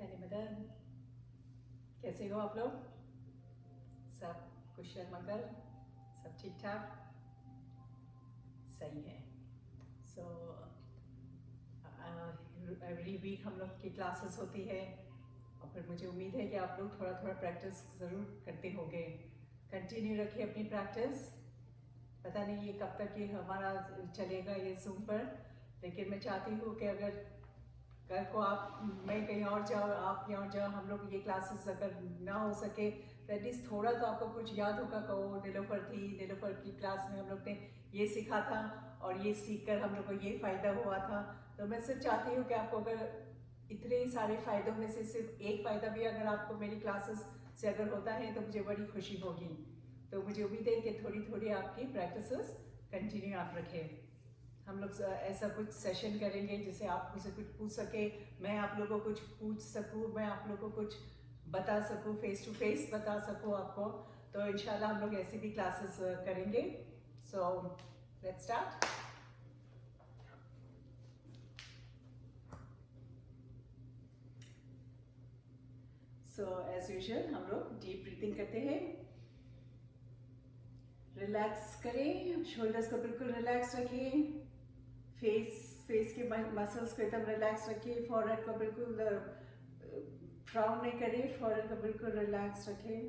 ज्ञानी मदन, कैसे हो आप लोग? सब कुशल मंगल, सब ठीक ठाक? सही है। सो एवरी वीक हम लोग की क्लासेस होती है और फिर मुझे उम्मीद है कि आप लोग थोड़ा थोड़ा प्रैक्टिस ज़रूर करते होंगे। कंटिन्यू रखिए अपनी प्रैक्टिस। पता नहीं ये कब तक ये हमारा चलेगा ये ज़ूम पर, लेकिन मैं चाहती हूँ कि अगर कल को मैं कहीं और जाओ, आप कहीं और जाओ, हम लोग ये क्लासेस अगर ना हो सके तो एटलीस्ट थोड़ा तो आपको कुछ याद होगा कि वो नीलोफर थी, नीलोफर की क्लास में हम लोग ने ये सीखा था और ये सीखकर हम लोग को ये फ़ायदा हुआ था। तो मैं सिर्फ चाहती हूँ कि आपको अगर इतने सारे फ़ायदों में से सिर्फ एक फ़ायदा भी अगर आपको मेरी क्लासेस से अगर होता है तो मुझे बड़ी खुशी होगी। तो मुझे उम्मीद है कि थोड़ी थोड़ी आपकी प्रैक्टिसेस कंटिन्यू आप रखें। हम लोग ऐसा कुछ सेशन करेंगे जिससे आप मुझसे कुछ पूछ सके, मैं आप लोगों को कुछ पूछ सकूं, मैं आप लोगों को कुछ बता सकूं, फेस टू फेस बता सकूं आपको। तो इंशाल्लाह हम लोग ऐसी भी क्लासेस करेंगे। So let's start. So as usual हम लोग डीप ब्रीथिंग करते हैं। रिलैक्स करें, शोल्डर्स को बिल्कुल रिलैक्स रखें, फेस के मसल्स को एकदम रिलैक्स रखिए, फॉरहेड को बिल्कुल फ्राउन नहीं करें, फॉरहेड को बिल्कुल रिलैक्स रखें,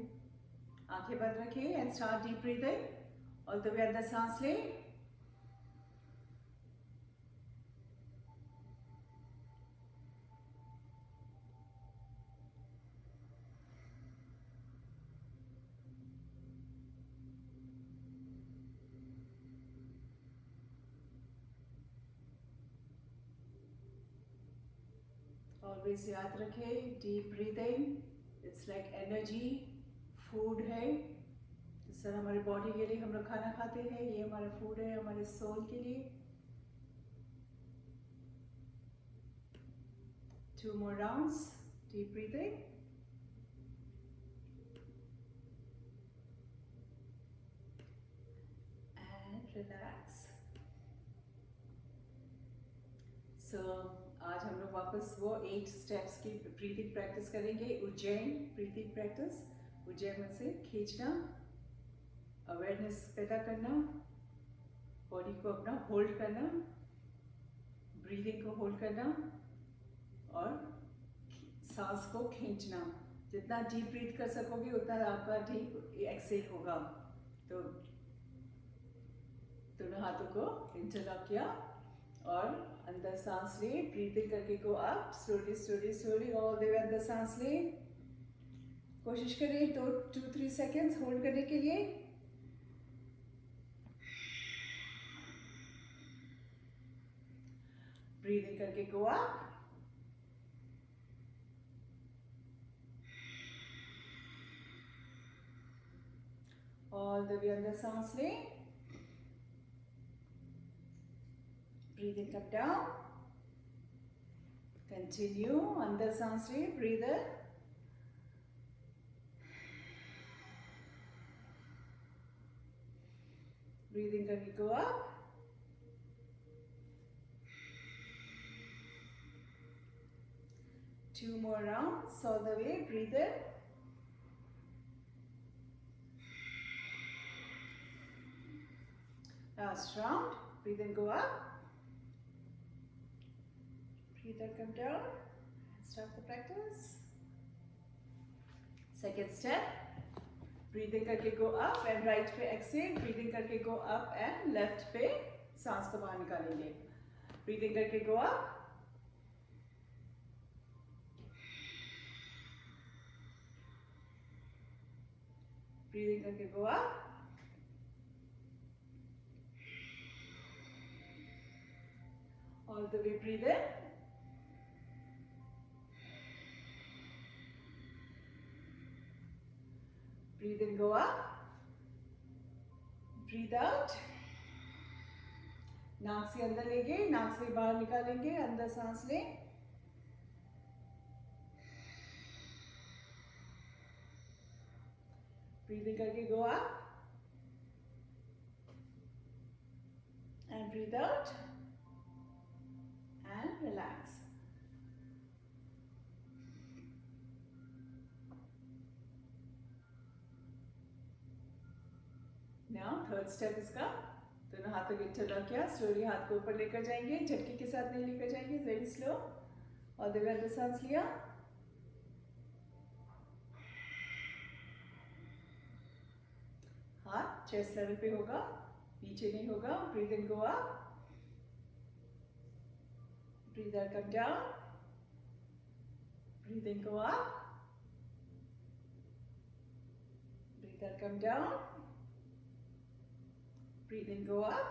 आंखें बंद रखिए and start deep breathing. All the वे अंदर सांस लें, ऑलवेज याद रखें deep breathing it's like energy, food है। जिस तरह हमारे बॉडी के लिए हम लोग खाना खाते हैं, ये हमारा फूड है हमारे सोल के लिए। 2 more rounds, deep breathing and relax. So आज हम लोग वापस वो 8 स्टेप्स की ब्रीथिंग प्रैक्टिस करेंगे। उज्जैन ब्रीथिंग प्रैक्टिस, उज्जैन में से खींचना, अवेयरनेस पैदा करना, बॉडी को अपना होल्ड करना, ब्रीदिंग को होल्ड करना और सांस को खींचना। जितना डीप ब्रीथ कर सकोगे उतना आपका डीप एक्सेल होगा। तो दोनों हाथों को इंटरलॉक किया और अंदर सांस ले, ब्रीथिंग करके go up, slowly slowly slowly all the वे अंदर सांस ले। कोशिश करिए 2-3 सेकेंड्स होल्ड करने के लिए। ब्रीदिंग करके गो अप, ऑल द वे अंदर सांस ले, ब्रीदिंग कम डाउन, कंटिन्यू, अंदर सांस ले, ब्रीद इन, ब्रीदिंग करके go up, two more rounds all the way, breathe in, last round, breathe in, go up, breathe in, come down, start the practice. Second step, breathing करके go up and right पे exhale, breathing करके go up and left पे सांस को बाहर निकालेंगे। breathing करके go up, breathing करके go up, all the way breathe in, breathe in, go up, breathe out, नाक से अंदर लेंगे, नाक से बाहर निकालेंगे, अंदर सांस लें, ब्रीदिंग करके go up and breathe out and relax. Third step इसका। दोनों हाथों को इंटरलॉक किया, स्लोली हाथ को ऊपर लेकर जाएंगे, झटके के साथ नहीं लेकर जाएंगे, वेरी स्लो। ऑल द वे अंदर सांस लिया, हाथ चेस्ट लेवल पे होगा, नीचे नहीं होगा। Breathe in, go up, breathe out, come down, breathe in, go up, breathe out, come down, breathe in, go up,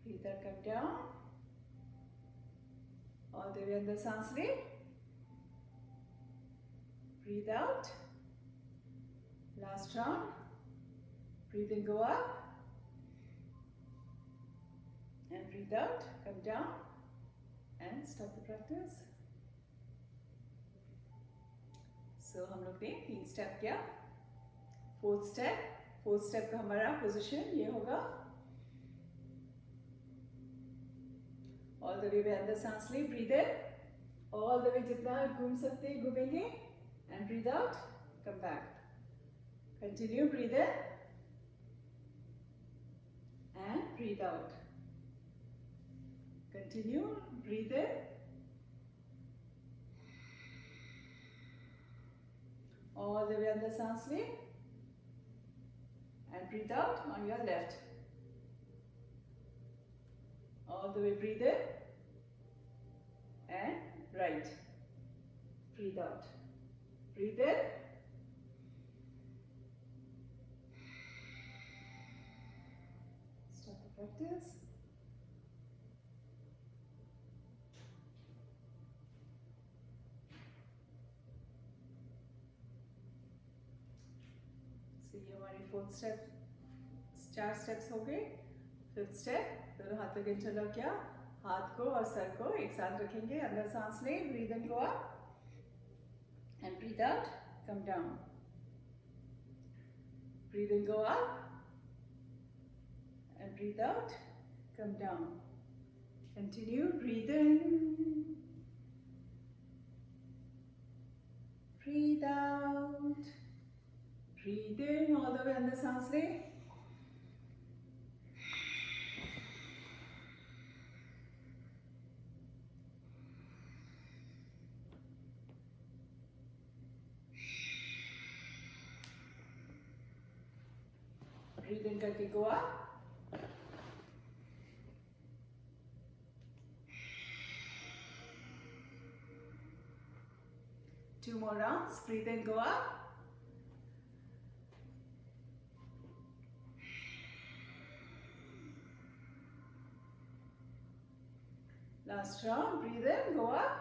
breathe out, come down, all the way अंदर सांस ले, breathe out, last round, breathe in, go up, and breathe out, come down, and stop the practice. So हम लोग ने 3 step किया। Fourth step का हमारा position ये होगा, ऑल द वे अंदर सांस ले, breathe in, all the way जितना घूम सकते हैं घूमेंगे, and breathe out, come back, continue, breathe in and breathe out, continue, breathe in, all the way अंदर सांस ले, and breathe out on your left, all the way breathe in and right, breathe out, breathe in, start the practice. ये हमारी fourth step, 4 steps हो गए। Fifth step, दोनों हाथों को इंटरलॉक किया, हाथ को और सर को एक साथ रखेंगे, अंदर सांस ले, breathe in, go up and breathe out, come down, breathe in, go up and breathe out, come down, continue, breathe in, breathe out, breathe in, all the way अंदर सांस ले, breathe in करके go up, 2 more rounds, breathe in, go up, last round, breathe in, go up,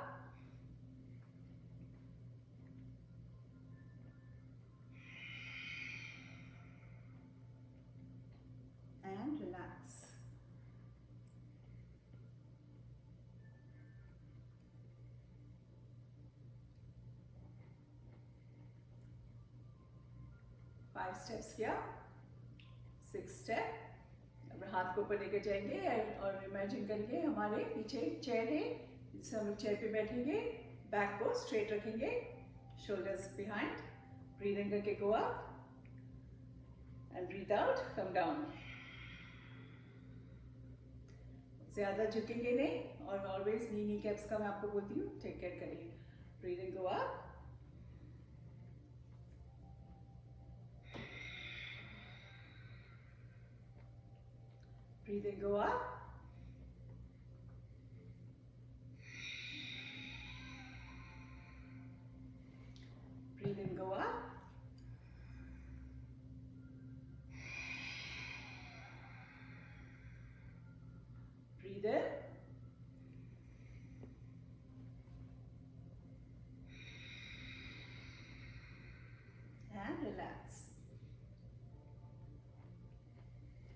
and relax. Five steps किया, 6 step, अब हाथ को ऊपर लेकर जाएंगे और इमेजिन करेंगे हमारे पीछे एक चेयर है, जिससे हम लोग चेयर पे बैठेंगे, बैक को स्ट्रेट रखेंगे, शोल्डर्स बिहाइंड, ब्रीथ इन करके go up and breathe out, come down, ज्यादा झुकेंगे नहीं, और ऑलवेज नी कैप्स का मैं आपको बोलती हूँ, टेक केयर करिए, breathe in, go up, breathe in, go up, breathe in, go up, breathe in, and relax.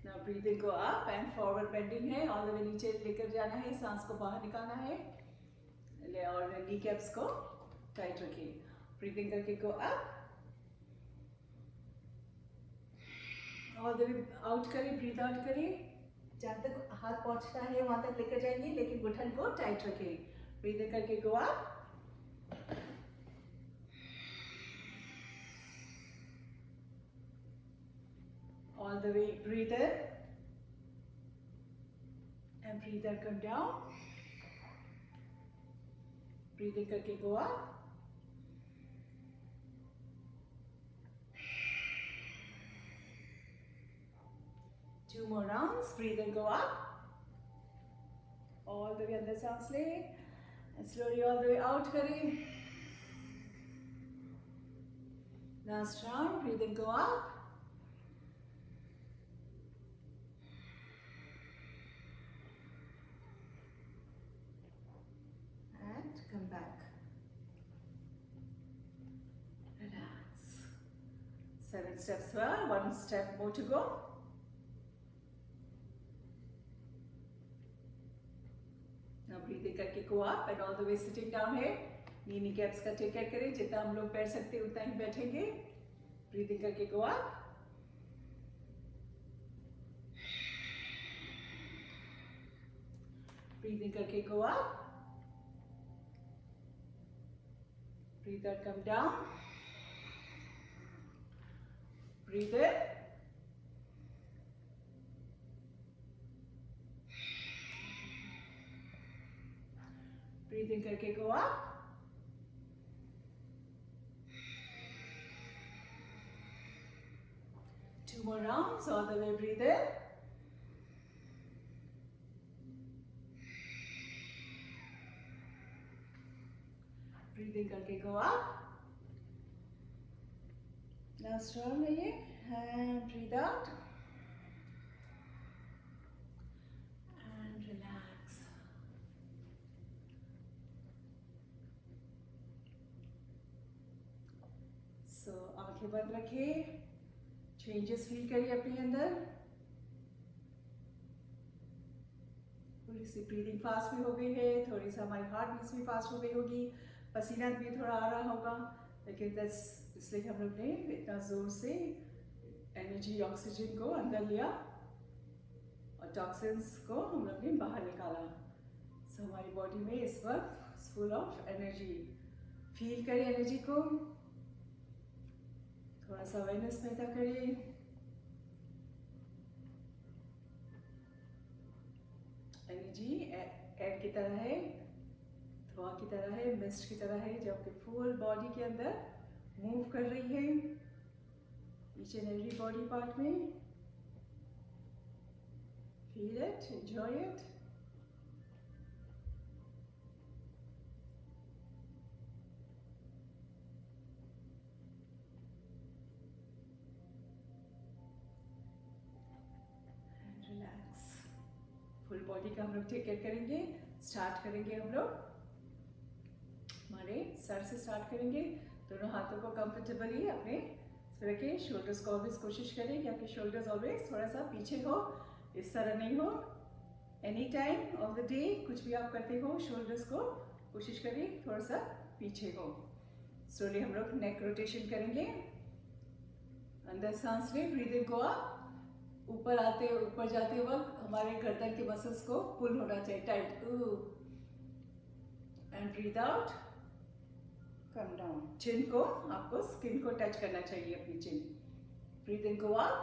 Now breathe in, go up and forward bending है, all the way नीचे लेकर जाना है, सांस को बाहर निकालना है, और नी कैप्स को टाइट रखिए, breathe in करके go up, all the way out करिए, breathe out करिए, जहाँ तक हाथ पहुँचता है वहाँ तक लेकर जाएंगे, लेकिन घुटन को टाइट रखिए, breathe in करके go up, All the way, breathe in and breathe out, come down. Breathe in करके go up. Two more rounds. Breathe in, go up. All the way अंदर सांस ले and slowly all the way out करें. Last round. Breathe in, go up. And come back. Relax. 7 steps well. 1 step more to go. Now breathing करके go up and all the way sitting down है. Knee kneecaps का take care करें. जितना हम लोग बैठ सकते हैं उतना ही बैठेंगे. Breathing करके go up. Breathing करके go up. Breathe out, come down. Breathe in. Breathe in करके go up. Two more rounds, all the way breathe in. Breathe in करके go up. Last round है ये. And breathe out. And relax. So आंखें बंद रखिए. Changes feel करिए अपने अंदर. थोड़ी सी breathing fast भी हो गई है. थोड़ी सी हमारी heart beats भी fast हो गई होगी. पसीना भी थोड़ा आ रहा होगा. लेकिन that's इसलिए हम लोग ने इतना जोर से एनर्जी ऑक्सीजन को अंदर लिया और टॉक्सिन्स को हम लोग ने बाहर निकाला. सो हमारी बॉडी में इस वक्त फुल ऑफ एनर्जी. फील करिए एनर्जी को. थोड़ा सा अवेयरनेस पैदा करिए. एनर्जी एयर की तरह है, धुआं की तरह है, मिस्ट की तरह है, जो आपके फुल बॉडी के अंदर मूव कर रही है. Each and every body part में. Feel it, enjoy it. Full body का हम लोग टेक केयर करेंगे. स्टार्ट करेंगे हम लोग हमारे सर से स्टार्ट करेंगे. दोनों हाथों को कंफर्टेबली अपने रखिए. शोल्डर्स को ऑलवेज कोशिश करें कि आपके शोल्डर्स ऑलवेज थोड़ा सा पीछे हो, इस तरह नहीं हो. Any time of the day कुछ भी आप करते हो, शोल्डर्स को कोशिश करें थोड़ा सा पीछे हो. स्लोली हम लोग नेक रोटेशन करेंगे. अंदर सांस लें. Breathe in, go up. ऊपर जाते वक्त हमारे गर्दन के मसल्स को पुल होना चाहिए, tight. And breathe out, come down. Chin को आपको स्किन को टच करना चाहिए, अपनी chin. Breathe in, go up.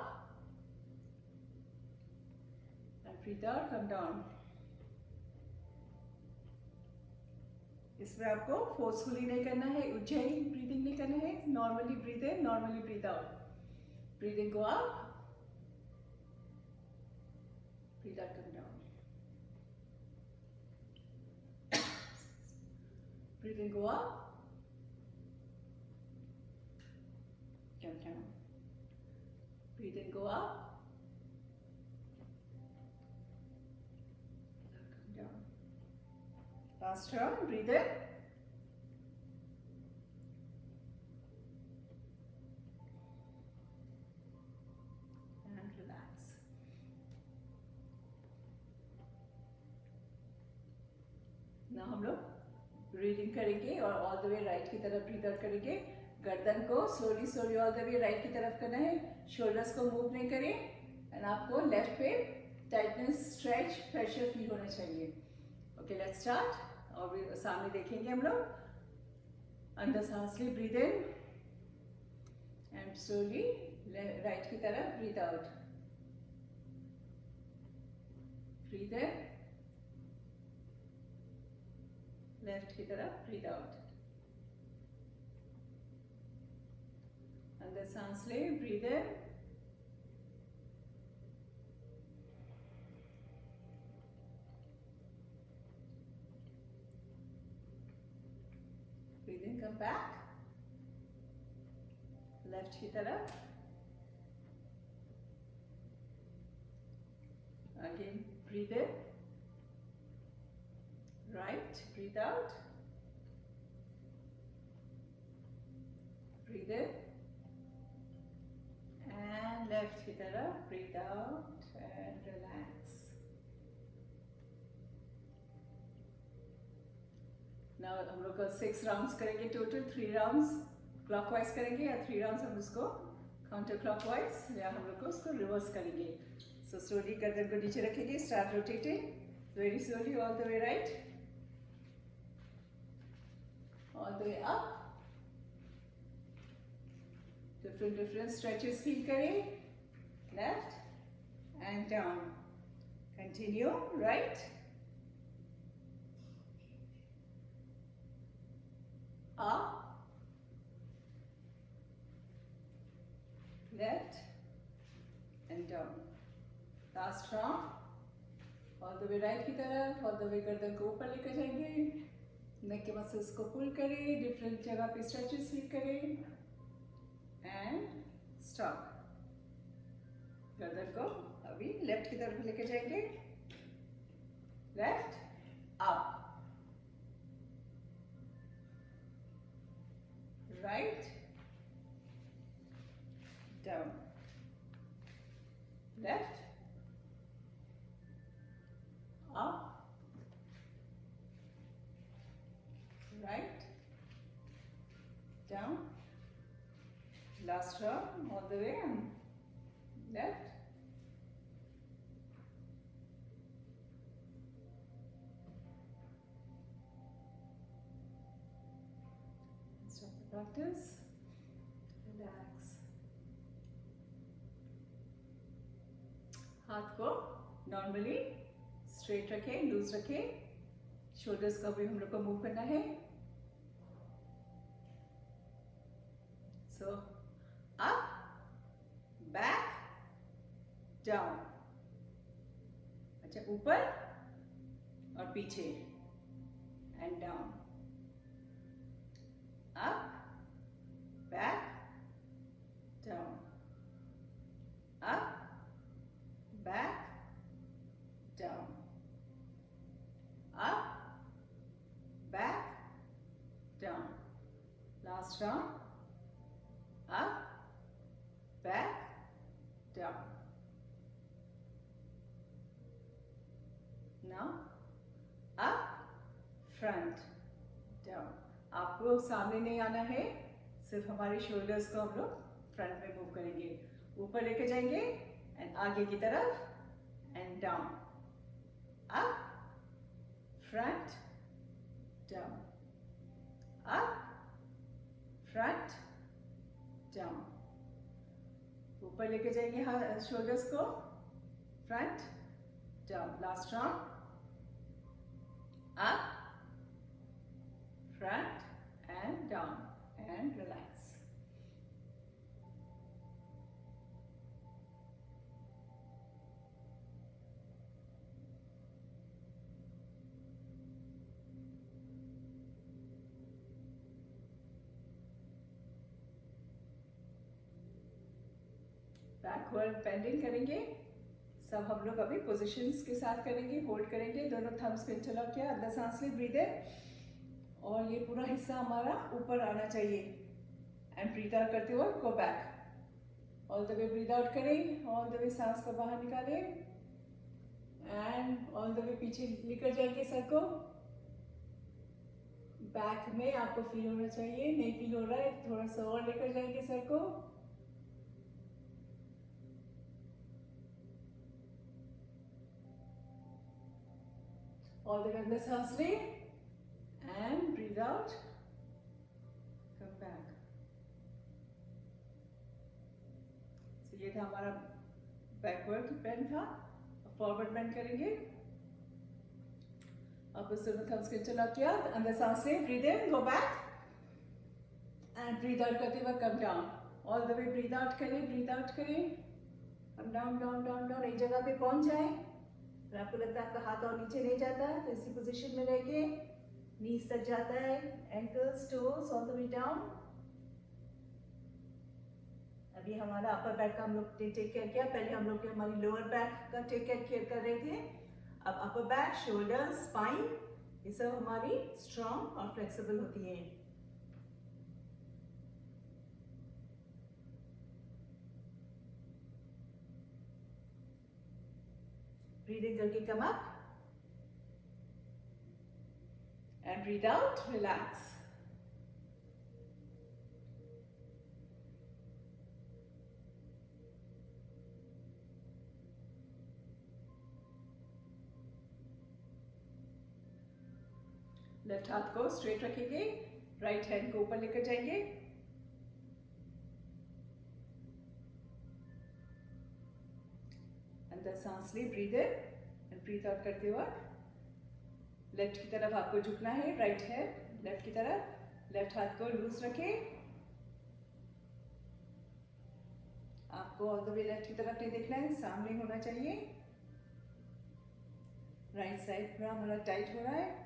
And breathe out, come down. इसमें आपको फोर्सफुली नहीं करना है, उज्जैन ब्रीथिंग नहीं करना है. Normally breathe in, normally breathe out. Breathe in, go up. Breathe out, come down. Breathe in, go up. Come down. Breathe in, go up. Come down. Last round. Breathe in. And relax. ना हम लोग breathing करेंगे और all the way right की तरफ breathe out करेंगे. गर्दन को slowly slowly all the way right की तरफ करना है. शोल्डर्स को मूव नहीं करें. एंड आपको लेफ्ट पे टाइटनेस, स्ट्रेच, प्रेशर फील होना चाहिए. Okay, let's start. और सामने देखेंगे हम लोग. अंदर सांस ले, breathe in and slowly right की तरफ breathe out. Breathe in, left की तरफ ब्रीद आउट, अंदर सांस ले, breathe in, breathe in, come back, left की तरफ, again breathe in, right, breathe out, breathe in, and left की तरफ breathe out and relax. Now हम लोग 6 राउंड्स करेंगे टोटल, 3 राउंड्स क्लॉकवाइज करेंगे या 3 राउंड्स हम उसको काउंटर क्लॉकवाइज या हम लोग को उसको रिवर्स करेंगे. सो स्लोली गर्दन को नीचे रखेंगे, start rotating very slowly all the way right, all the way up, different stretches feel करें, left and down, continue right, up, left and down. Last round, all the way right की तरफ, all the way गर्दन को ऊपर लेकर जाएंगे, नेक के muscles को पुल करें, डिफरेंट जगह पे स्ट्रेचेस फील करें एंड स्टॉप. गर्दन को अभी लेफ्ट की तरफ लेकर जाएंगे, left up, right, down, left, up, right, down, last round, all the way, left, stop the practice, relax. हाथ को नॉर्मली स्ट्रेट रखें, लूज रखें, शोल्डर्स को भी हम लोग को मूव करना है. सो अप, बैक, डाउन, अच्छा ऊपर और पीछे and down, up, back, down, up, back, down, up, back, down. Last round, up, back, down. Now, up, front, down. आपको सामने नहीं आना है, सिर्फ हमारे शोल्डर्स को हम लोग फ्रंट में मूव करेंगे, ऊपर लेके जाएंगे एंड आगे की तरफ and down, up, front, down, up, front, down, ऊपर लेके जाएंगे शोल्डर्स को, front, down. Last round, up, front and down and relax. Backward bending करेंगे, सब हम लोग अभी पोजीशंस के साथ करेंगे, होल्ड करेंगे, दोनों थम्स को इंटरलॉक किया, अंदर सांस ले, ब्रीद इन, और ये पूरा हिस्सा हमारा ऊपर आना चाहिए एंड ब्रीथ आउट करते हुए go back, all the way breathe out करें, ऑल द वे सांस को बाहर निकालें एंड ऑल द वे पीछे लेकर जाएंगे सर को, बैक में आपको फील होना चाहिए, नहीं फील हो रहा है थोड़ा सा और लेकर जाएंगे सर को, ऑल द वे अंदर सांस ले and breathe out, come back. So ये था हमारा बैकवर्ड बेंड था, फॉरवर्ड बेंड करेंगे, आपस दोनों थम्स के चला किया, अंदर सांस लें, breathe in, go back and breathe out करते वक्त come down, all the way breathe out करें, ब्रीद आउट करें, come down down down down, एक जगह पे पहुंच जाए। अगर आपको लगता है आपका हाथ और नीचे नहीं जाता है तो इसी पोजीशन में रह के नीज तक जाता है, ankles toes all the way down. अभी हमारा अपर बैक का हम लोग टेक केयर किया, पहले हम लोग हमारी लोअर बैक का टेक केयर कर रहे थे, अब अपर बैक, शोल्डर, स्पाइन, ये सब हमारी स्ट्रॉन्ग और फ्लेक्सिबल होती है। ब्रीदिंग करके come up and breathe out, relax. Left हाथ को स्ट्रेट रखेंगे, राइट हैंड को ऊपर लेकर जाएंगे, अंदर सांस ले, breathe in and breathe out करते वक्त लेफ्ट की तरफ आपको झुकना है, राइट हैंड लेफ्ट की तरफ, लेफ्ट हाथ को लूज रखें, आपको ऑल द वे लेफ्ट की तरफ नहीं देखना है, सामने होना चाहिए, राइट साइड पूरा हमारा टाइट हो रहा है।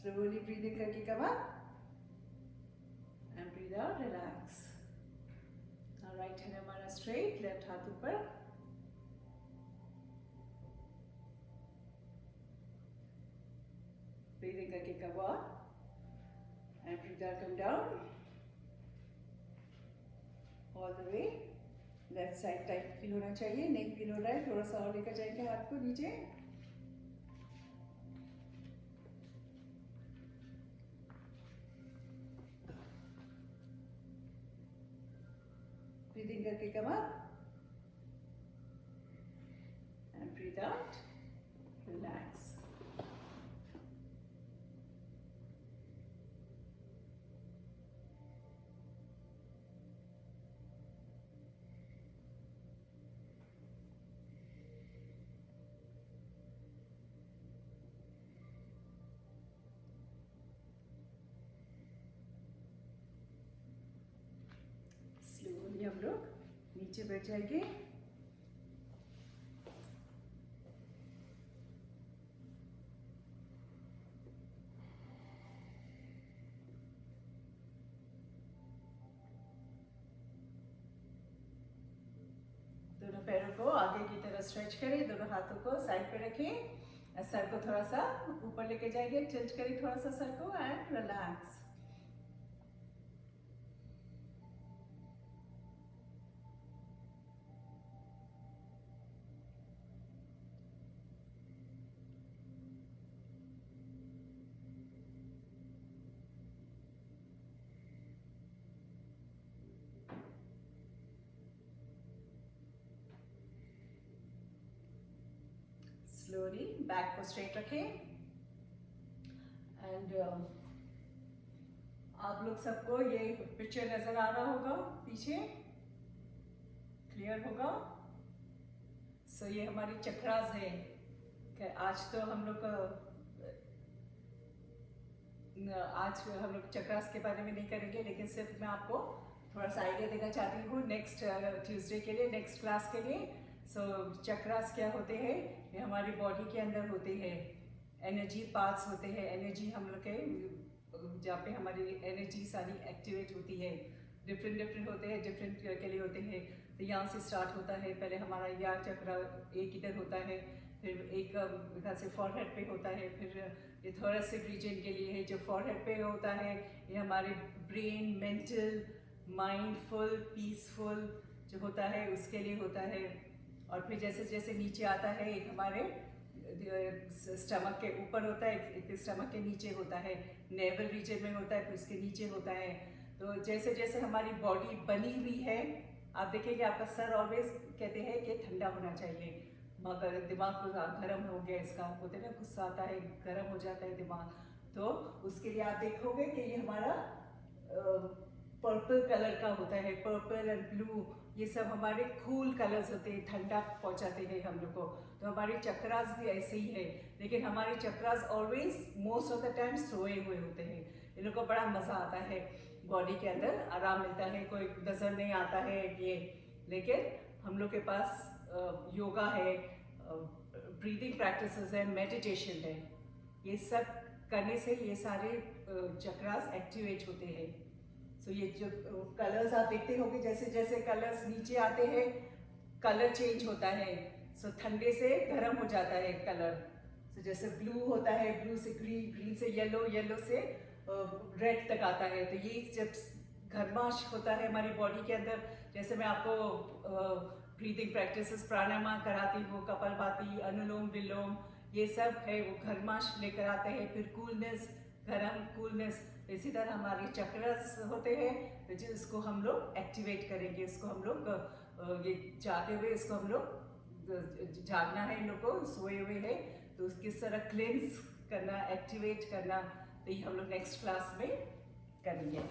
Slowly breathe in करके come up and breathe out, relax. Now right hand हमारा straight, left हाथ ऊपर, breathe in करके come up and breathe out, come down all the way. Left side tight feel होना चाहिए, नहीं feel हो रहा है थोड़ा सा और लेकर जाएंगे हाथ को नीचे, breathing करके come up and breathe out, relax. Slowly हम लोग नीचे बैठ जाएंगे, दोनों पैरों को आगे की तरफ स्ट्रेच करें, दोनों हाथों को साइड पे रखें, सर को थोड़ा सा ऊपर लेके जाएंगे, टिल्ट करें थोड़ा सा सर को एंड रिलैक्स। स्लोली बैक को स्ट्रेट रखें एंड आप लोग सबको ये पिक्चर नजर आ रहा होगा पीछे, क्लियर होगा। सो ये हमारी चक्रास है कि आज तो हम लोग चक्रास के बारे में नहीं करेंगे, लेकिन सिर्फ मैं आपको थोड़ा सा आइडिया देना चाहती हूँ नेक्स्ट ट्यूसडे के लिए, नेक्स्ट क्लास के लिए। सो चक्रास क्या होते हैं, ये हमारी बॉडी के अंदर होते हैं, एनर्जी पार्ट्स होते हैं, एनर्जी हम लोग के जहाँ पे हमारी एनर्जी सारी एक्टिवेट होती है, डिफरेंट डिफरेंट होते हैं, डिफरेंट के लिए होते हैं। तो यहाँ से स्टार्ट होता है, पहले हमारा या चक्र एक इधर होता है, फिर एक यहाँ से फॉरहेड पे होता है, फिर ये थोरेसिक रीजन के लिए है जो फॉरहेड पे होता है, ये हमारे ब्रेन, मेंटल, माइंडफुल, पीसफुल जो होता है उसके लिए होता है। और फिर जैसे जैसे नीचे आता है एक हमारे स्टमक के ऊपर होता है, एक स्टमक के नीचे होता है, नेवल रीजन में होता है, फिर उसके नीचे होता है। तो जैसे जैसे हमारी बॉडी बनी हुई है, आप देखेंगे आपका सर ऑलवेज कहते हैं कि ठंडा होना चाहिए, मगर दिमाग गर्म हो गया, इसका होते ना गुस्सा आता है, गर्म हो जाता है दिमाग, तो उसके लिए आप देखोगे कि ये हमारा पर्पल कलर का होता है, पर्पल एंड ब्लू, ये सब हमारे कूल कलर्स होते हैं, ठंडा पहुंचाते हैं हम लोग को। तो हमारे चक्रास भी ऐसे ही है, लेकिन हमारे chakras always most of the time सोए हुए होते हैं। इन लोग को बड़ा मजा आता है, बॉडी के अंदर आराम मिलता है, कोई नजर नहीं आता है ये। लेकिन हम लोग के पास योगा है, ब्रीदिंग प्रैक्टिसेस है, मेडिटेशन है, ये सब करने से ये सारे चक्रास एक्टिवेट होते हैं। सो ये जो कलर्स आप देखते होंगे, जैसे जैसे कलर्स नीचे आते हैं कलर चेंज होता है। सो ठंडे से गर्म हो जाता है कलर। सो जैसे ब्लू होता है, ब्लू से ग्रीन, ग्रीन से येलो, येलो से रेड तक आता है। तो ये जब गर्माश होता है हमारी बॉडी के अंदर, जैसे मैं आपको ब्रीदिंग प्रैक्टिसेस प्राणायाम कराती हूँ, कपालभाति, अनुलोम विलोम, ये सब है, वो गर्माश लेकर आते हैं, फिर कूलनेस, गरम कूलनेस। इसी तरह हमारे चक्रास होते हैं, तो जिसको हम लोग एक्टिवेट करेंगे, इसको हम लोग ये जाते हुए, इसको हम लोग जागना है, इन लोग को सोए हुए हैं, तो किस तरह क्लेंस करना, एक्टिवेट करना, तो ये हम लोग नेक्स्ट क्लास में करेंगे।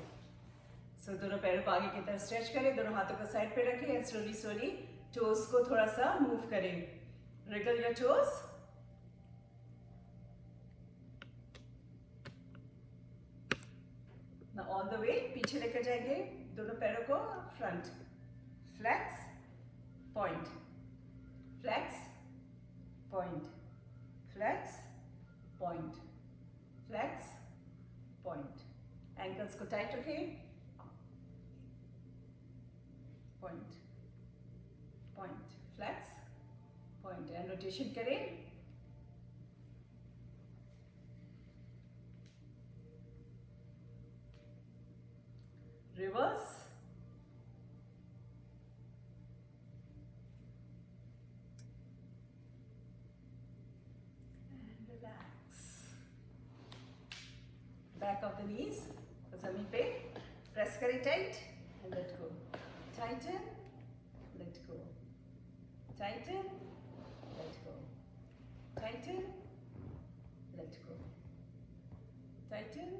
सो दोनों पैरों को आगे की तरफ स्ट्रेच करें, दोनों हाथों को साइड पे रखें, स्लोली स्लोली टोस को थोड़ा सा मूव करें। Wriggle your toes. Now all the way पीछे लेकर जाएंगे, दोनों पैरों को front, flex point, flex point, flex point, flex point. Ankles को टाइट रखें, point point, flex point, and rotation करें। Reverse, and relax. Back of the knees, जमीन पे प्रेस करें tight, and let go. Tighten, let go. Tighten, let go. Tighten, let go. Tighten,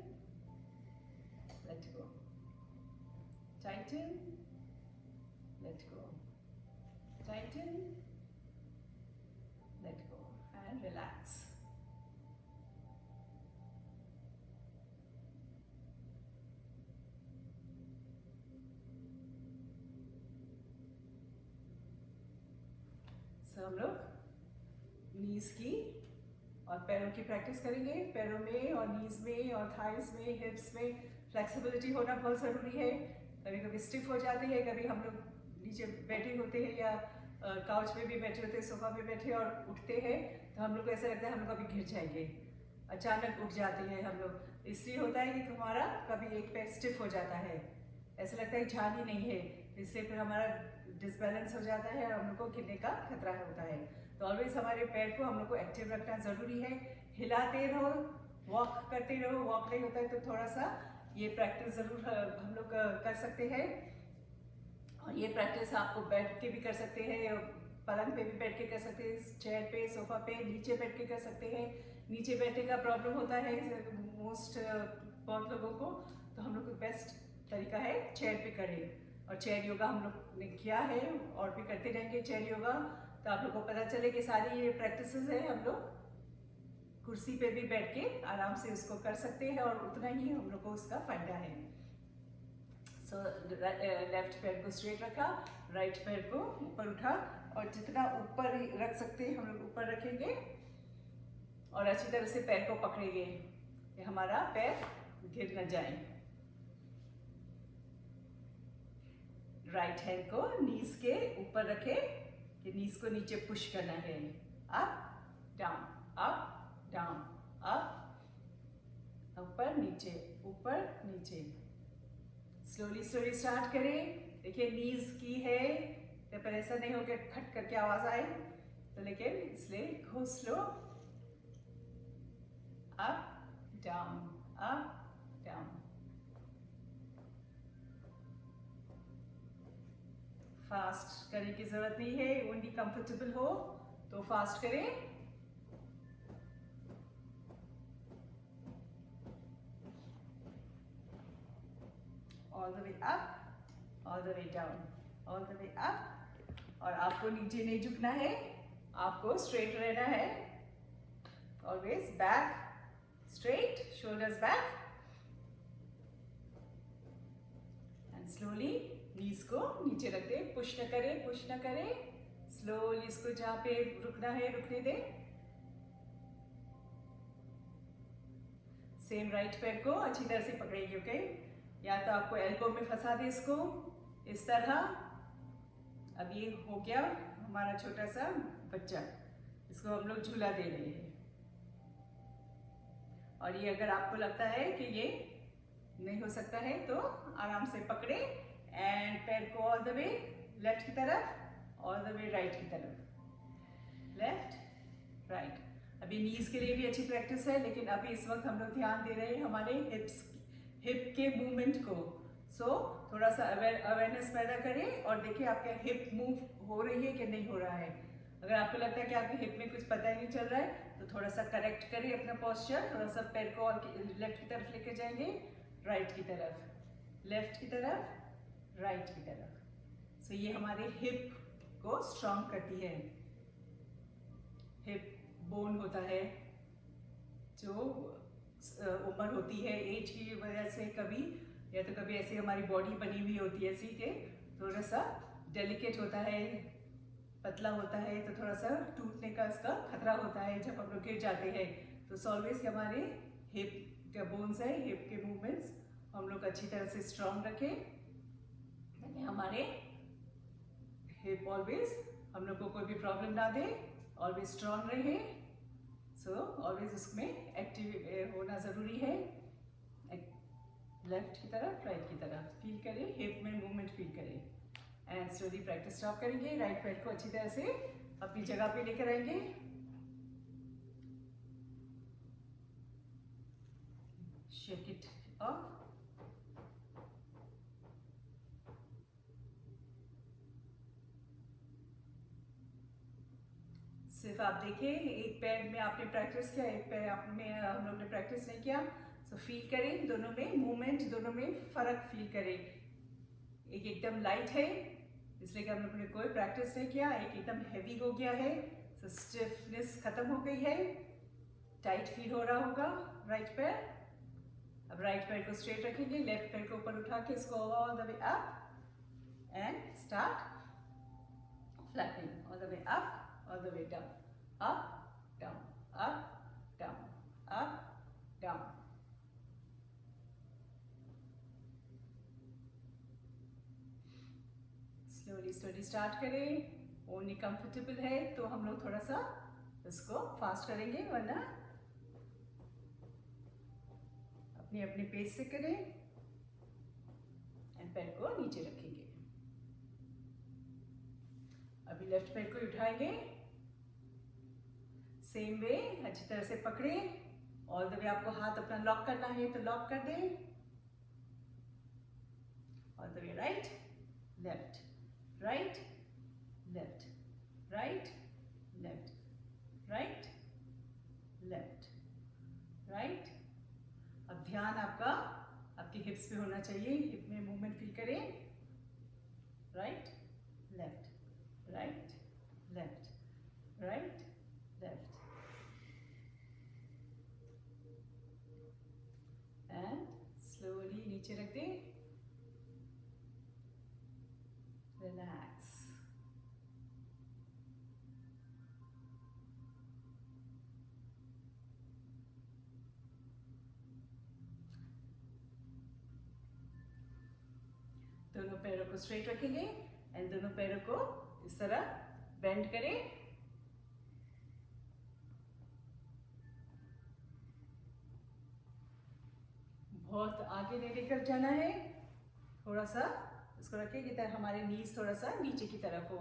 let go. Tighten, let go. Tighten, let go, and relax. So हम लोग नीज की और पैरों की practice करेंगे। पैरों में और नीज में और थाइस में, हिप्स में फ्लेक्सिबिलिटी होना बहुत ज़रूरी है। कभी कभी स्टिफ हो जाती है, कभी हम लोग नीचे बैठे होते हैं या काउच में भी बैठे होते हैं, सोफा पे बैठे और उठते हैं, तो हम लोग को ऐसा लगता है हम लोग कभी गिर जाएंगे, अचानक उठ जाते हैं हम लोग। इसलिए होता है कि हमारा कभी एक पैर स्टिफ हो जाता है, ऐसा लगता है जान ही नहीं है, इससे फिर हमारा डिसबैलेंस हो जाता है और हम लोग को गिरने का खतरा होता है। तो ऑलवेज हमारे पैर को हम लोग को एक्टिव रखना ज़रूरी है। हिलाते रहो, वॉक करते रहो, वॉक नहीं होता है तो थोड़ा सा ये प्रैक्टिस ज़रूर हम लोग कर सकते हैं। और ये प्रैक्टिस आपको बैठ के भी कर सकते हैं, पलंग पे भी बैठ के कर सकते हैं, चेयर पे, सोफा पे, नीचे बैठ के कर सकते हैं। नीचे बैठने का प्रॉब्लम होता है मोस्ट बहुत लोगों को, तो हम लोग को बेस्ट तरीका है चेयर पे करें। और चेयर योगा हम लोग ने किया है और भी करते रहेंगे चेयर योगा, तो आप लोग को पता चले कि सारी ये प्रैक्टिसेस है हम लोग कुर्सी पे भी बैठ के आराम से उसको कर सकते हैं और उतना ही हम लोग को उसका फायदा है। सो लेफ्ट पैर को स्ट्रेट रखा, राइट पैर को ऊपर उठा, और जितना ऊपर रख सकते हैं हम लोग ऊपर रखेंगे और अच्छी तरह से पैर को पकड़ेंगे कि हमारा पैर गिर न जाए। राइट हैंड को नीज के ऊपर रखें कि नीज को नीचे पुश करना है, up down, up down, up, ऊपर नीचे, ऊपर नीचे। स्लोली स्लोली स्टार्ट करें। देखिए नीज की है तो पर ऐसा नहीं हो कि खट करके आवाज आए, तो लेकिन इसलिए go slow, up down, up down. Fast करने की जरूरत नहीं है, ओनली कंफर्टेबल हो तो फास्ट करें। All the way up, all the way down, all the way up. और आपको नीचे नहीं झुकना है, आपको स्ट्रेट रहना है। Always back straight, shoulders back and slowly knees को नीचे रख दे। पुश न करें, पुश न करें, स्लोली इसको जहाँ पे रुकना है रुकने दें। सेम राइट पैर को अच्छी तरह से पकड़ेंगे, ओके? या तो आपको एल्बो में फंसा दे इसको इस तरह। अब ये हो गया हमारा छोटा सा बच्चा, इसको हम लोग झूला दे रहे हैं। और ये अगर आपको लगता है कि ये नहीं हो सकता है तो आराम से पकड़े एंड पैर को ऑल द वे लेफ्ट की तरफ, ऑल द वे राइट की तरफ, लेफ्ट राइट। अभी नीज के लिए भी अच्छी प्रैक्टिस है, लेकिन अभी इस वक्त हम लोग ध्यान दे रहे हैं हमारे हिप के मूवमेंट को। सो थोड़ा सा अवेयरनेस पैदा करें और देखिए आपके हिप मूव हो रही है कि नहीं हो रहा है। अगर आपको लगता है कि आपके हिप में कुछ पता ही नहीं चल रहा है तो थोड़ा सा करेक्ट करिए अपना पोस्चर। थोड़ा सा पैर को लेफ्ट की तरफ लेके जाएंगे, राइट की तरफ, लेफ्ट की तरफ, राइट की तरफ। सो ये हमारे हिप को स्ट्रॉन्ग करती है। हिप बोन होता है, जो उम्र होती है एज की वजह से, कभी या तो कभी ऐसी हमारी बॉडी बनी हुई होती है ऐसी के थोड़ा सा डेलिकेट होता है, पतला होता है, तो थोड़ा सा टूटने का इसका खतरा होता है जब हम लोग गिर जाते हैं। तो ऑलवेज हमारे हिप के बोन्स है, हिप के मूवमेंट्स हम लोग अच्छी तरह से स्ट्रॉन्ग रखें, हमारे हिप ऑलवेज हम लोग को कोई भी प्रॉब्लम ना दे, ऑलवेज स्ट्रॉन्ग रहे। सो ऑलवेज उसमें एक्टिव होना ज़रूरी है। लेफ्ट की तरफ, राइट की तरफ फील करें, हिप में मूवमेंट फील करें एंड स्लोली प्रैक्टिस स्टॉप करेंगे। राइट पैर को अच्छी तरह से अपनी जगह पे लेकर आएंगे। Shake it of. सिर्फ आप देखिए एक पैर में आपने प्रैक्टिस किया, एक पैर आपने हम लोग ने प्रैक्टिस नहीं किया। सो फील करें दोनों में मूवमेंट, दोनों में फर्क फील करें। एक एकदम लाइट है इसलिए कि हम लोग ने कोई प्रैक्टिस नहीं किया, एक एकदम हैवी हो गया है। सो स्टिफनेस खत्म हो गई है, टाइट फील हो रहा होगा राइट पैर। अब राइट पैर को स्ट्रेट रखेंगे, लेफ्ट पैर को ऊपर उठा के इसको all the way up and start flapping all the way up, all the way down, up, down, up, down, up, down. Slowly, slowly start करें। ओनली कंफर्टेबल है तो हम लोग थोड़ा सा इसको फास्ट करेंगे, वरना अपने अपने पेस से करें एंड पैर को नीचे रखेंगे। अभी लेफ्ट पैर को उठाएंगे, सेम वे अच्छी तरह से पकड़े, ऑल द वे आपको हाथ अपना लॉक करना है तो लॉक कर दें, all the way right left, right left, right left, right left, right. अब ध्यान आपका आपके हिप्स पे होना चाहिए, हिप में मूवमेंट फील करें, right left, right left, right left and slowly नीचे रख दें, रिलैक्स। दोनों पैरों को स्ट्रेट रखेंगे एंड दोनों पैरों को इस तरह बेंड करें। बहुत आगे नहीं लेकर जाना है, थोड़ा सा इसको रखें कि हमारे नीज थोड़ा सा नीचे की तरफ हो।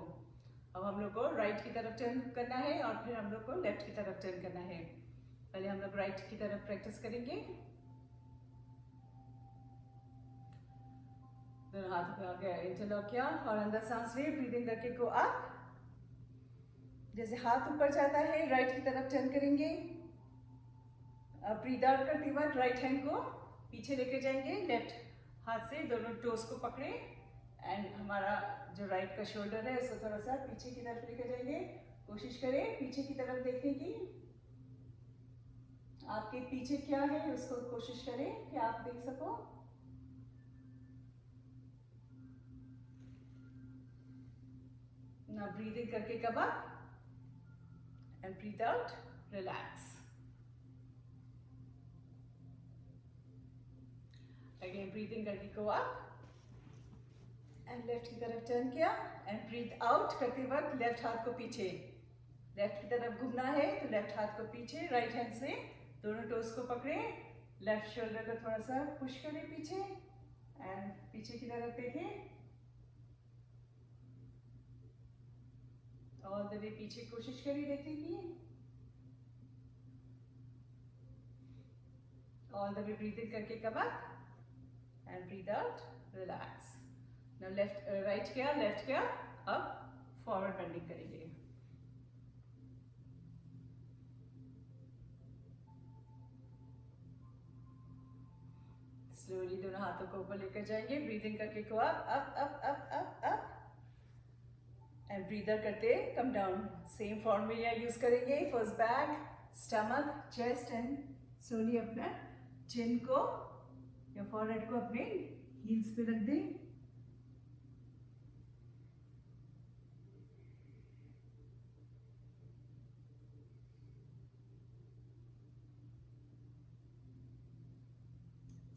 अब हम लोग को राइट की तरफ टर्न करना है और फिर हम लोग को लेफ्ट की तरफ टर्न करना है। पहले हम लोग राइट की तरफ प्रैक्टिस करेंगे। दोनों हाथों को आगे इंटरलॉक किया और अंदर सांस ले, ब्रीदिंग करके गो अप। जैसे हाथ ऊपर जाता है राइट की तरफ टर्न करेंगे। अब ब्रीद आउट करते वक्त राइट हैंड को पीछे लेके जाएंगे, लेफ्ट हाथ से दोनों टोस को पकड़े एंड हमारा जो राइट का शोल्डर है उसको थोड़ा सा पीछे की तरफ लेकर जाएंगे। कोशिश करें पीछे की तरफ देखने की, आपके पीछे क्या है उसको कोशिश करें कि आप देख सको। ना ब्रीदिंग करके come up and breathe out, relax. Again breathing करके गो अप एंड लेफ्ट की तरफ टर्न किया एंड ब्रीथ आउट करते वक्त लेफ्ट हाथ को पीछे, लेफ्ट की तरफ घूमना है तो लेफ्ट हाथ को पीछे, राइट हैंड से दोनों टोस को पकड़े, लेफ्ट शोल्डर को थोड़ा सा पुश करें पीछे एंड पीछे की तरफ देखें, ऑल द वे पीछे कोशिश करिए देखने की, ऑल द वे ब्रीथिंग करके come up and breathe out, relax. Now left right किया, लेफ्ट किया, अब फॉरवर्ड बेंडिंग करेंगे। स्लोली दोनों हाथों को ऊपर लेकर जाएंगे, ब्रीदिंग करके को up up up up up up and breather करते come down. Same formula use करेंगे, first back, stomach, chest and slowly अपना चिन को या फॉरहेड को अपने हील्स पे रख दें।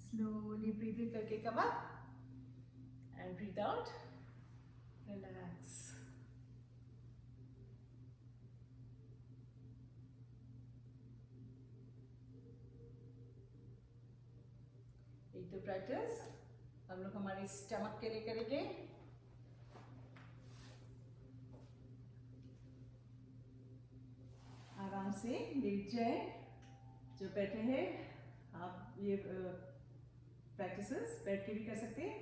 Slowly breathe in करके come up and breathe out, relax. एक तो प्रैक्टिस हम लोग हमारे स्टमक के लिए करेंगे। आराम से लेट जाए, जो बैठे हैं आप ये प्रैक्टिसेस बैठ के भी कर सकते हैं।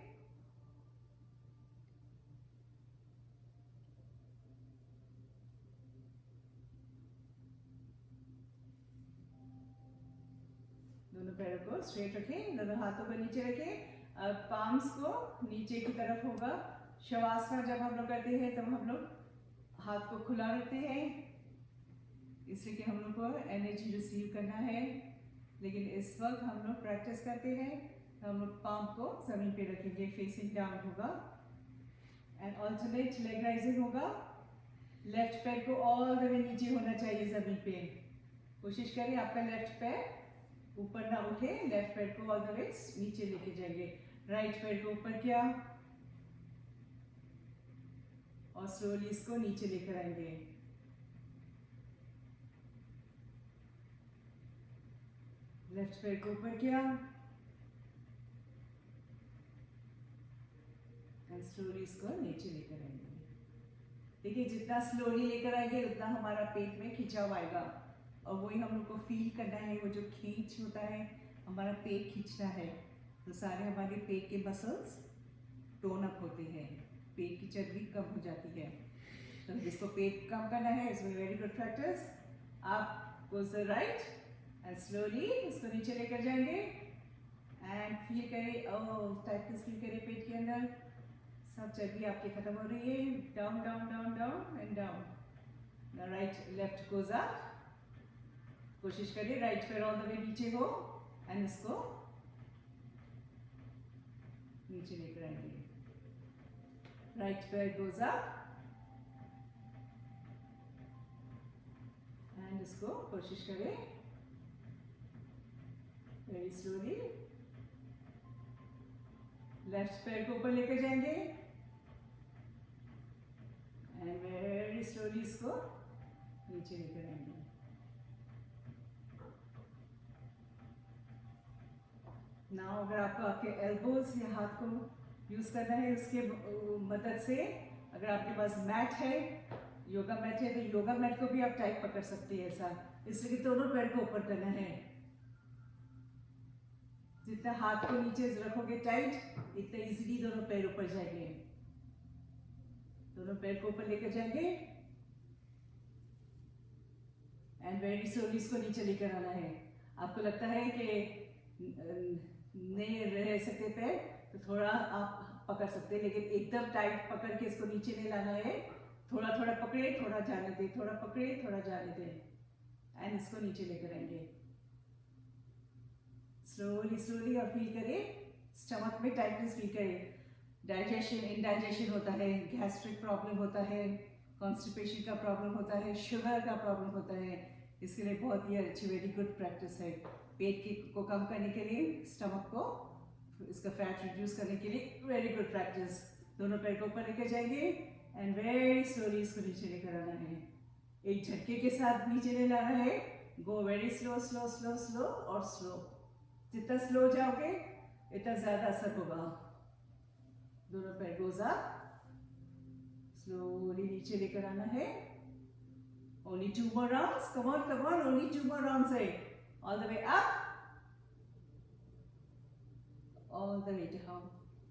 दोनों पैरों को स्ट्रेट रखें, दोनों हाथों को नीचे रखें, अब पाम्स को नीचे की तरफ होगा। शवासना जब हम लोग करते हैं तब हम लोग हाथ को खुला रखते हैं, इसलिए कि हम लोग को एनर्जी रिसीव करना है। लेकिन इस वक्त हम लोग प्रैक्टिस करते हैं, हम लोग पाम को जमीन पे रखेंगे, फेसिंग डाउन होगा एंड ऑल्टरनेट लेग राइजिंग होगा। लेफ्ट पैर को ऑल द वे नीचे होना चाहिए जमीन पे। कोशिश करें आपका लेफ्ट पैर ऊपर ना उठे, लेफ्ट पैर को ऑल द वे नीचे लेके जाएंगे। राइट पैर को ऊपर किया और स्लोली इसको नीचे लेकर आएंगे। लेफ्ट पैर को ऊपर किया एंड स्लोली इसको नीचे लेकर आएंगे। देखिए जितना स्लोली लेकर आएंगे उतना हमारा पेट में खिंचाव आएगा और वही हम लोग को फील करना है। वो जो खींच होता है, हमारा पेट खींचना है तो सारे हमारे पेट के मसल्स टोन अप होते हैं, पेट की चर्बी कम हो जाती है। तो जिसको पेट कम करना है इसमें वेरी गुड प्रैक्टिस। आप गोज राइट एंड स्लोली इसको नीचे लेकर जाएंगे एंड फील करें, ओह टाइटनेस फील करें पेट के अंदर, सब चर्बी आपकी खत्म हो रही है। Down down down down and down. Right left goes up, कोशिश करिए राइट पैर ऑल द वे नीचे हो एंड इसको नीचे लेकर आएंगे। राइट पैर गोज अप एंड इसको कोशिश करें वेरी स्लोली, लेफ्ट पैर को ऊपर लेकर जाएंगे एंड वेरी स्लोली इसको नीचे लेकर आएंगे। नाउ अगर आपको आपके एल्बोज या हाथ को यूज करना है उसके मदद से, अगर आपके पास मैट है, योगा मैट है, तो योगा मैट को भी आप टाइट पकड़ सकते हैं ऐसा, इसलिए कि दोनों पैर को ऊपर करना है। जितना हाथ को नीचे रखोगे टाइट, इतना इजीली दोनों पैर ऊपर जाएंगे। दोनों पैर को ऊपर लेकर जाएंगे एंड वेरी स्लोली इसको नीचे लेकर आना है। आपको लगता है कि नहीं रह सकते पैर, तो थोड़ा आप पकड़ सकते हैं, लेकिन एकदम टाइट पकड़ के इसको नीचे नहीं लाना है। थोड़ा थोड़ा पकड़े, थोड़ा जाने दे, थोड़ा पकड़े, थोड़ा जाने दे, एंड इसको नीचे लेकर आएंगे स्लोली स्लोली। और फील करें स्टमक में टाइटनेस फील करें। डाइजेशन इनडाइजेशन होता है, गैस्ट्रिक प्रॉब्लम होता है, कॉन्स्टिपेशन का प्रॉब्लम होता है, शुगर का प्रॉब्लम होता है, इसके लिए बहुत ही अच्छी वेरी गुड प्रैक्टिस है। पेट के को कम करने के लिए, स्टमक को इसका फैट रिड्यूस करने के लिए वेरी गुड प्रैक्टिस। दोनों पैर को ऊपर लेकर जाएंगे एंड वेरी स्लोली इसको नीचे लेकर आना है। एक झटके के साथ नीचे ले लाना है। Go very slow slow slow slow और स्लो। जितना स्लो जाओगे इतना ज्यादा असर होगा। दोनों पैर गोज अप, स्लोली नीचे लेकर आना है। Only 2 more rounds. Come on, come on. Only 2 more rounds. All the way up. All the way down.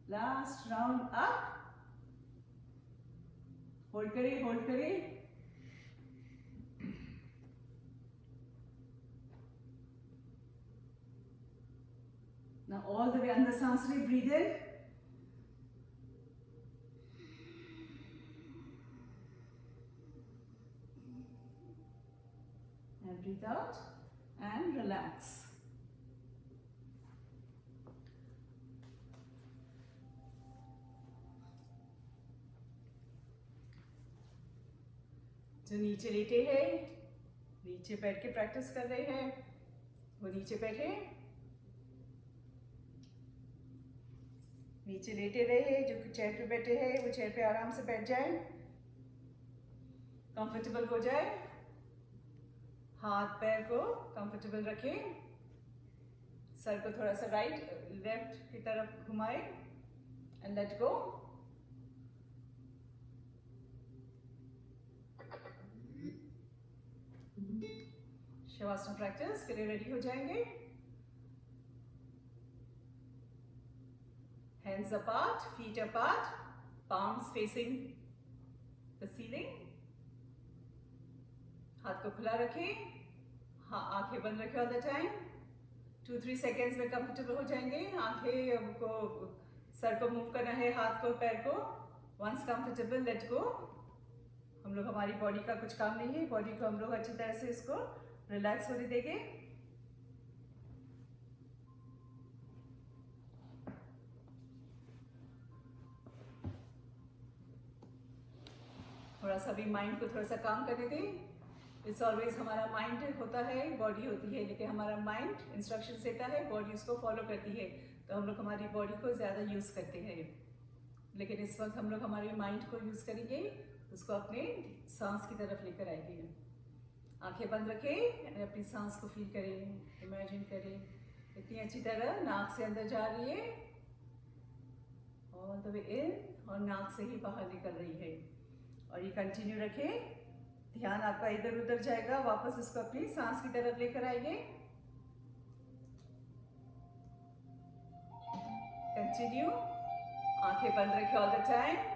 Last round up. Hold करें, hold करें. Now all the way under सांस ले, breathe in. And breathe out and relax. जो नीचे लेटे हैं, नीचे बैठ के प्रैक्टिस कर रहे हैं, वो नीचे बैठे, नीचे लेटे रहे। जो चेयर पे बैठे हैं वो चेयर पे आराम से बैठ जाए, कंफर्टेबल हो जाए। हाथ पैर को कंफर्टेबल रखें, सर को थोड़ा सा राइट लेफ्ट की तरफ घुमाए and let go. Shavasana practice के लिए रेडी हो जाएंगे। Hands apart, feet apart, palms facing the ceiling. हाथ को खुला रखें, हाँ आंखें बंद रखें ऑल द टाइम। 2-3 सेकेंड्स में कंफर्टेबल हो जाएंगे। आंखें को, सर को मूव करना है, हाथ को पैर को। Once comfortable let go. हम लोग, हमारी बॉडी का कुछ काम नहीं है, बॉडी को हम लोग अच्छी तरह से इसको रिलैक्स होने देंगे। थोड़ा सा भी माइंड को थोड़ा सा काम करने दें। इट्स ऑलवेज हमारा माइंड होता है, बॉडी होती है, लेकिन हमारा माइंड इंस्ट्रक्शन देता है, बॉडी उसको फॉलो करती है। तो हम लोग हमारी बॉडी को ज़्यादा यूज़ करते हैं, लेकिन इस वक्त हम लोग हमारे माइंड को यूज़ करेंगे, उसको अपने सांस की तरफ लेकर आएंगे। आंखें बंद रखें, अपनी सांस को फील करें, इमेजिन करें इतनी अच्छी तरह नाक से अंदर जा रही है ऑल द वे इन, और नाक से ही बाहर निकल रही है। और ये कंटिन्यू रखें। ध्यान आपका इधर उधर जाएगा, वापस इसको अपनी सांस की तरफ लेकर आएंगे। कंटिन्यू, आंखें बंद रखें ऑल द टाइम।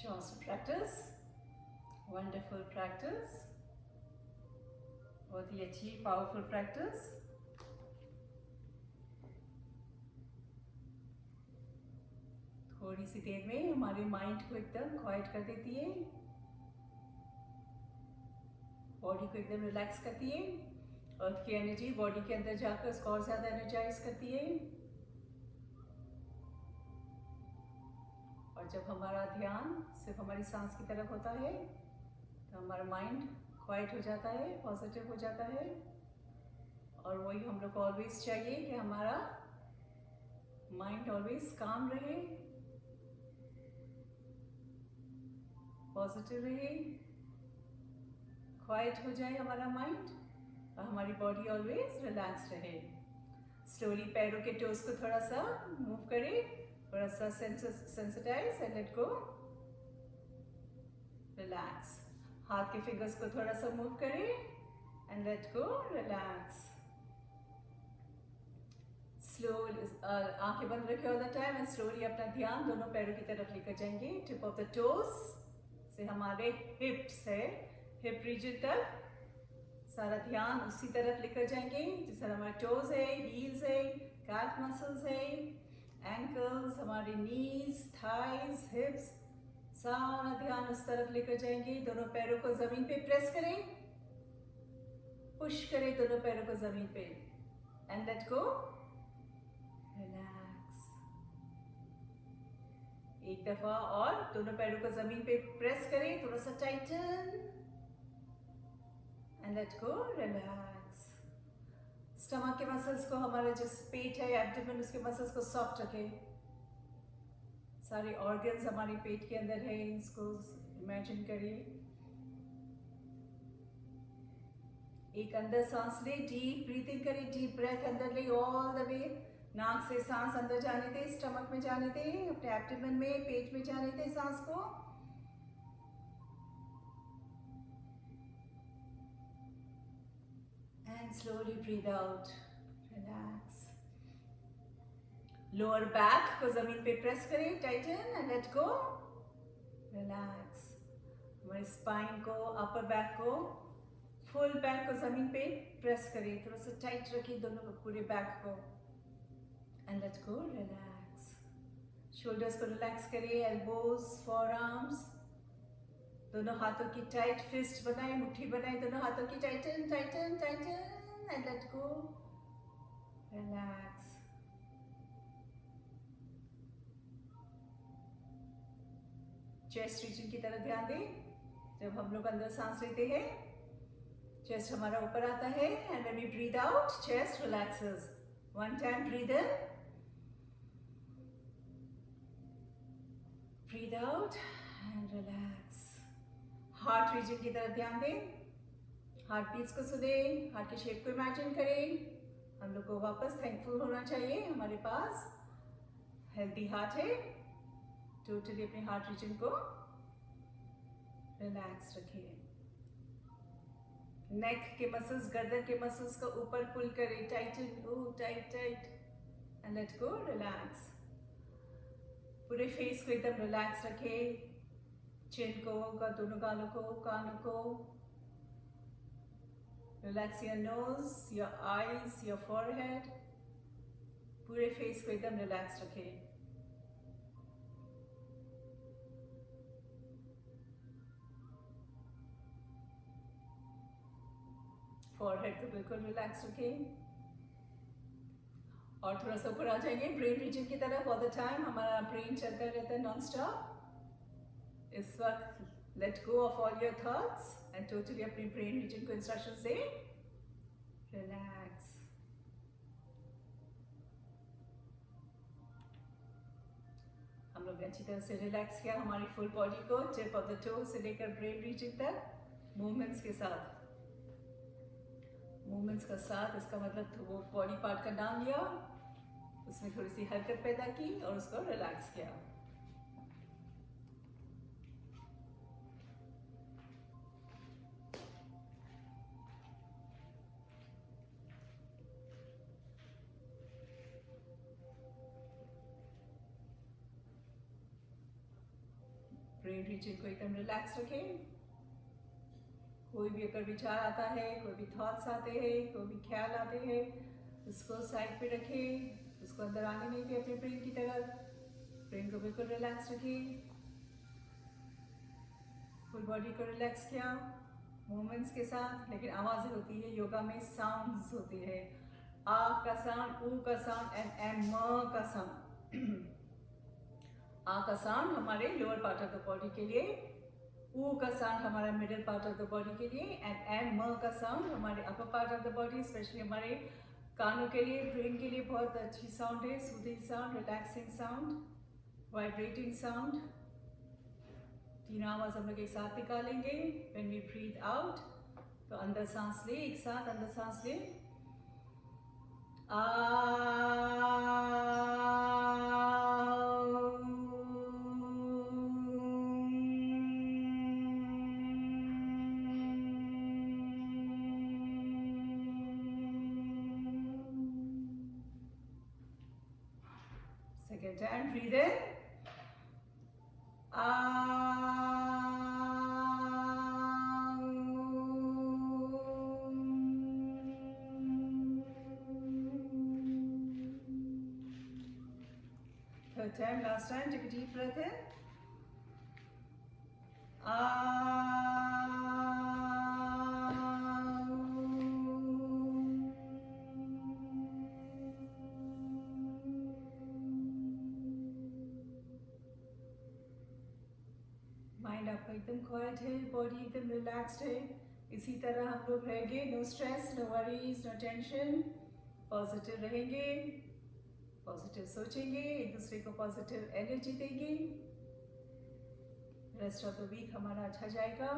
श्वास प्रैक्टिस, वंडरफुल प्रैक्टिस, बहुत ही अच्छी पावरफुल प्रैक्टिस। थोड़ी सी देर में हमारे माइंड को एकदम क्वाइट कर देती है, बॉडी को एकदम रिलैक्स करती है। अर्थ की एनर्जी बॉडी के अंदर जाकर उसको और ज्यादा एनर्जाइज करती है। और जब हमारा ध्यान सिर्फ हमारी सांस की तरफ होता है तो हमारा माइंड क्वाइट हो जाता है, पॉजिटिव हो जाता है। और वही हम लोग को ऑलवेज चाहिए कि हमारा माइंड ऑलवेज काम रहे, पॉजिटिव रहे, क्वाइट हो जाए हमारा माइंड और हमारी बॉडी ऑलवेज रिलैक्स रहे। स्लोली पैरों के टोस को थोड़ा सा मूव करें, थोड़ा सा sensitize and let go, relax. हाथ के फिंगर्स को थोड़ा सा मूव करें and let go, relax. Slowly आंखें बंद रखें all the time and slowly अपना ध्यान दोनों पैरों की तरफ लेकर जाएंगे। टिप ऑफ द टोस से हमारे हिप्स है, हिप रीजन तक सारा ध्यान उसी तरफ लेकर जाएंगे जिससे हमारे टोज है, हील्स है, कैल्फ मसल्स है, एंकल्स, हमारे नीज, थाइज, हिप्स, सारा ध्यान उस तरफ लेकर जाएंगे। दोनों पैरों को जमीन पे प्रेस करें, पुश करें दोनों पैरों को जमीन पे एंड लेट गो, रिलैक्स। एक दफा और दोनों पैरों को जमीन पे प्रेस करें, थोड़ा सा Titan and let go, relax. Stomach के मसल्स को, हमारा जो पेट है, एब्डोमेन, उसके मसल्स को सॉफ्ट रखें। सारे ऑर्गन्स हमारे पेट के अंदर है, इसको इमेजिन करिए। एक अंदर सांस ले, डीप ब्रीथिंग करें, डीप ब्रेथ अंदर ले ऑल द वे, नाक से सांस अंदर जाने दे, स्टमक में जाने दे, अपने एब्डोमेन में, पेट में जाने दे सांस को। And slowly breathe out, relax. Lower back को जमीन पे प्रेस करें, Titan and let go, relax. हमारे स्पाइन को, अपर बैक को, फुल बैक को जमीन पे प्रेस करें, थोड़ा सा टाइट रखिए दोनों पूरे बैक को and let go, relax. Shoulders को रिलैक्स करिए, एल्बोज, फोर आर्म्स, दोनों हाथों की टाइट फिस्ट बनाए, मुट्ठी बनाए दोनों हाथों की, Titan Titan Titan and let go, relax. Chest region की तरफ ध्यान दें। जब हम लोग अंदर सांस लेते हैं चेस्ट हमारा ऊपर आता है and when we breathe out chest relaxes. One time breathe in, breathe out and relax. Heart region की तरफ ध्यान दें, हार्ट बीट्स को सुने, हार्ट की शेप को इमेजिन करें। हम लोग को वापस थैंकफुल होना चाहिए, हमारे पास हेल्दी हार्ट है। टोटली अपने हार्ट रीजन को रिलैक्स रखिए। नेक के मसल्स, गर्दन के मसल्स को ऊपर पुल करें, Titan, oh tight tight and let go, relax. पूरे फेस को एकदम रिलैक्स रखें, चिन को, दोनों गालों को, कानों को। Relax your nose, your eyes, your forehead, पूरे फेस को एकदम रिलैक्स रखें। फॉरहेड को बिल्कुल रिलैक्स रखें और थोड़ा सा ऊपर आ जाएंगे ब्रेन रीजन की तरफ। ऑल द टाइम हमारा ब्रेन चलता रहता है नॉन स्टॉप। इस वक्त let go of all your thoughts and totally अपने ब्रेन रीजन को इंस्ट्रक्शंस दे, रिलैक्स। हम लोग अच्छी तरह से रिलैक्स किया हमारी फुल बॉडी को, टिप ऑफ द टो से लेकर ब्रेन रीजन तक, मूवमेंट्स के साथ। मूवमेंट्स का साथ, इसका मतलब तो वो बॉडी पार्ट का नाम लिया, उसमें थोड़ी सी हरकत पैदा की और उसको रिलैक्स किया। ब्रेन ब्रेन रीजन को एकदम रिलैक्स रखें। कोई भी अगर विचार आता है, कोई भी थॉट्स आते हैं, कोई भी ख्याल आते हैं, उसको साइड पे रखें, उसको अंदर आने नहीं दें अपने ब्रेन की तरफ। ब्रेन को बिल्कुल रिलैक्स रखें। फुल बॉडी को रिलैक्स किया मूवमेंट्स के साथ। लेकिन आवाज़ें होती है योगा में, साउंड्स होती है। आ का साउंड, ऊ का साउंड एंड एम का साउंड। आ का साउंड हमारे lower part of the body के लिए, ऊ का साउंड हमारा middle part of the body के लिए, एंड एम का साउंड हमारे upper part of the body, specially हमारे कानों के लिए, ब्रेन के लिए बहुत अच्छी साउंड है। Soothing sound, relaxing sound, vibrating sound. तीनों आवाज हम लोग एक साथ निकालेंगे। व्हेन वी ब्रीथ आउट, तो अंदर सांस ले, एक साथ अंदर सांस ले। Second time, breathe in. Third time, last time, take a deep breath in. Mind आपका एकदम क्वाइट है, बॉडी एकदम रिलैक्स्ड है। इसी तरह हम लोग रहेंगे। No stress, no worries, no tension. Positive रहेंगे, पॉजिटिव सोचेंगे, एक दूसरे को पॉजिटिव एनर्जी देंगे। रेस्ट ऑफ द वीक हमारा अच्छा जाएगा।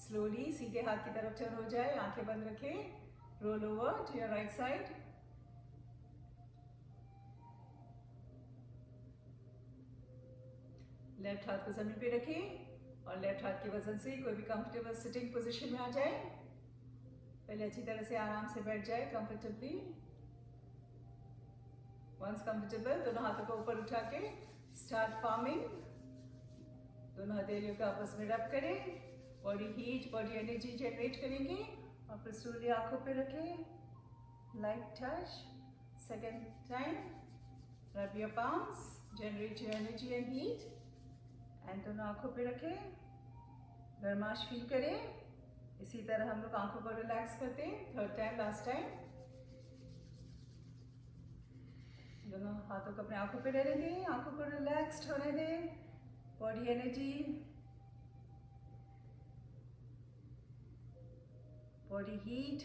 स्लोली सीधे हाथ की तरफ टर्न हो जाए, आंखें बंद रखें। Roll over to your right side. Left हाथ को जमीन पे रखें और लेफ्ट हाथ के वजन से कोई भी कंफर्टेबल सिटिंग पोजीशन में आ जाए। पहले अच्छी तरह से आराम से बैठ जाए कंफर्टेबली। वंस कंफर्टेबल, दोनों हाथों को ऊपर उठा के स्टार्ट फार्मिंग। दोनों हथेलियों को आपस में रब करें। Body heat, body energy generate करेंगे और फिर स्लोली आंखों पे रखें। Light touch. Second time, rub your palms, generate your energy and heat. And दोनों आंखों पे रखें, गर्माश फील करें। इसी तरह हम लोग आंखों को रिलैक्स करते हैं। Third time, last time. दोनों हाथों को अपने आंखों पे रहने दें, आंखों को रिलैक्स्ड होने दें। बॉडी एनर्जी, बॉडी हीट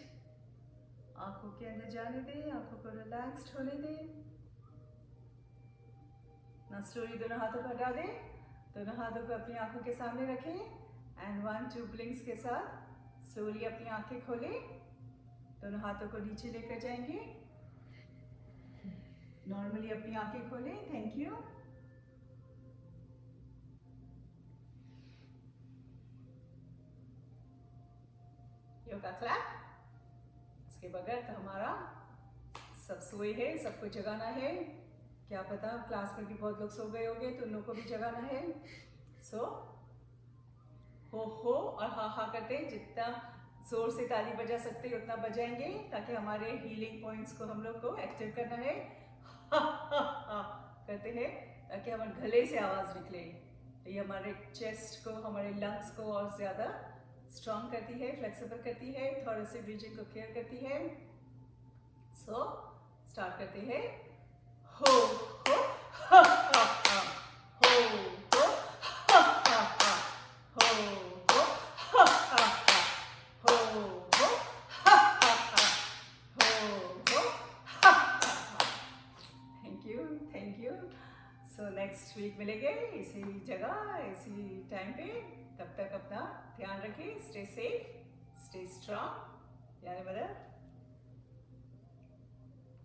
आंखों के अंदर जाने दें, आंखों को रिलैक्स्ड होने दें। ना स्लोली दोनों हाथों को हटा दें। दोनों हाथों को अपनी आंखों के सामने रखें एंड 1-2 ब्लिंक्स के साथ स्लोली अपनी आंखें खोलें। दोनों हाथों को नीचे लेकर जाएंगे। नॉर्मली अपनी आंखें खोलें। Thank you. योगा क्लैप। इसके बगैर तो हमारा सब सोए है, सबको जगाना है। क्या पता क्लास में भी बहुत लोग सो गए होंगे, तो उन लोगों को भी जगाना है। सो हो और हा करते हैं। जितना जोर से ताली बजा सकते हैं उतना बजाएंगे, ताकि हमारे हीलिंग पॉइंट्स को हम लोग को एक्टिव करना है। हा करते हैं ताकि हमारे गले से आवाज निकले। ये हमारे चेस्ट को, हमारे लंग्स को और ज्यादा स्ट्रॉन्ग करती है, फ्लेक्सिबल करती है, थोरेसिक रीजन को क्लियर करती है। सो स्टार्ट करते हैं। हो हो हा हा हा, हो हो हा हा हा, हो हो हा हा हा, हो हो हा हा हा, हो हो हा हा हा। Thank you, thank you. So next week मिलेंगे इसी जगह, इसी टाइम पे। तब तक अपना ध्यान रखें। Stay safe, stay strong. यानी मतलब